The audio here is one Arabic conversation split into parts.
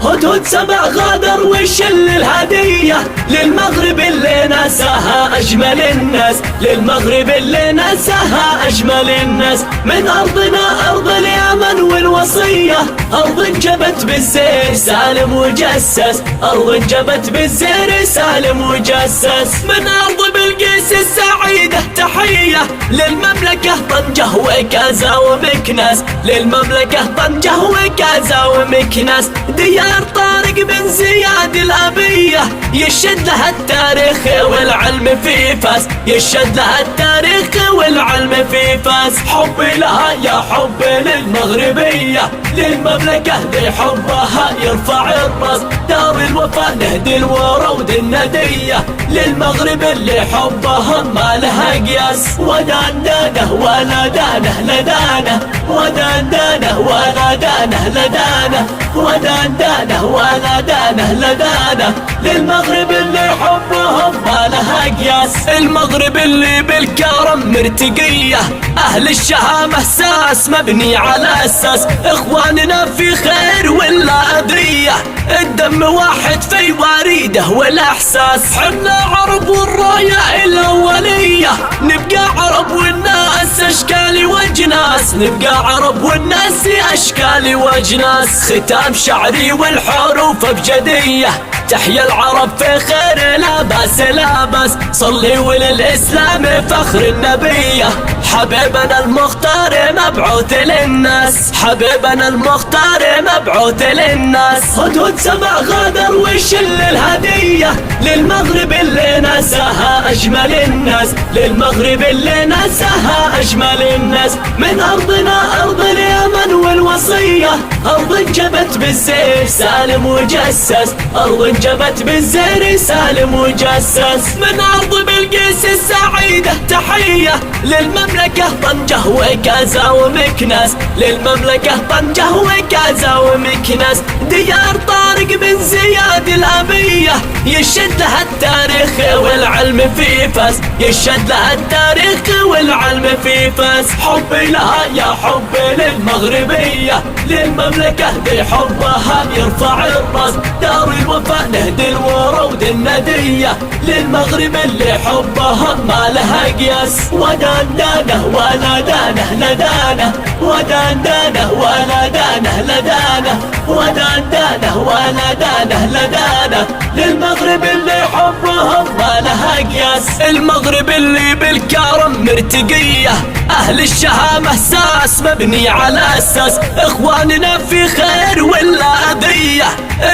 هدهد سبع غادر وشل الهدية للمغرب اللي ناساها أجمل الناس، للمغرب اللي ناساها أجمل الناس. من أرضنا أرض اليمن والوصية، أرض انجبت بالزير سالم وجسس، أرض انجبت بالزير سالم وجسس. من أرض بلقيس السعيدة تحية للمملكة طنجة وكازا ومكناس، للمملكة طنجة وكازا ومكناس. ديار طارق بن زياد الأبية يشهد لها التاريخ والعلم في فاس، يشهد لها التاريخ والعلم في فاس. حبي لها يا حبي للمغربية، للمملكة دي حبها يرفع الراس. دار الوفا نهدي الورود الندية للمغرب اللي حبها ما لها قياس. ودندانه ونادانه لدانه، ودندانه ونادانه لدانه، ودندانه ونادانه لدانه للمغرب اللي حبهم ما لها قياس. المغرب اللي بالكرم مرتقية، أهل الشهامة ساس مبني على أساس. إخواننا في خير ولا أذية، الدم واحد في وريده والإحساس. حنا عرب والراية الأولية، نبقى عرب والناس أشكال وجناس، نبقى عرب والناس أشكال وجناس. ختام شعري والحروف بجدية، تحيا العرب في خير لا باس لا باس. صلي وللإسلام فخر النبية، حبيبنا المختار مبعوث للناس، حبيبنا المختار مبعوث للناس. هدهد سبع غادر وشل الهدية للمغرب اللي ناساها أجمل الناس، للمغرب اللي ناساها أجمل الناس. من أرضنا أرض اليمن والوصية، أرض انجبت بالزير سالم وجسس، أرض انجبت بالزير سالم وجسس. من أرض بلقيس السعيدة تحية للمملكة طنجة وكازا ومكناس، للمملكة طنجة وكازا ومكناس. ديار طارق بن زياد الأبية يشهد لها التاريخ والعلم في فاس، يشهد لها التاريخ والعلم في فاس. حبي لها يا حبي للمغربية، للمملكة دي حبها يرفع الراس. دار الوفا نهدي الورود الندية للمغرب اللي حبها ما لها قياس. ودندانه ونادانه لدانه، ودندانه ونادانه لدانه، ودندانه ونادانه لدانه للمغرب اللي حبهم ما لها قياس. المغرب اللي بالكرم مرتقية، أهل الشهامة ساس مبني على أساس. إخواننا في خير ولا أذية،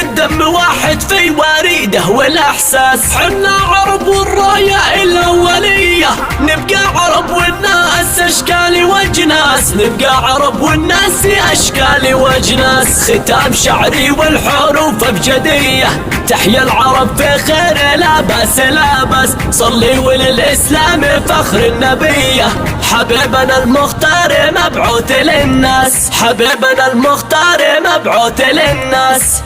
الدم واحد في وريده والإحساس. حنا عرب والراية الأولية، نبقى عرب والناس أشكال وجناس، نبقى عرب والناس أشكال وجناس. ختام شعري والحروف بجدية، تحيا العرب في خير لا باس لا باس. صلي وللإسلام فخر النبية، حبيبنا المختار مبعوث للناس، حبيبنا المختار مبعوث للناس.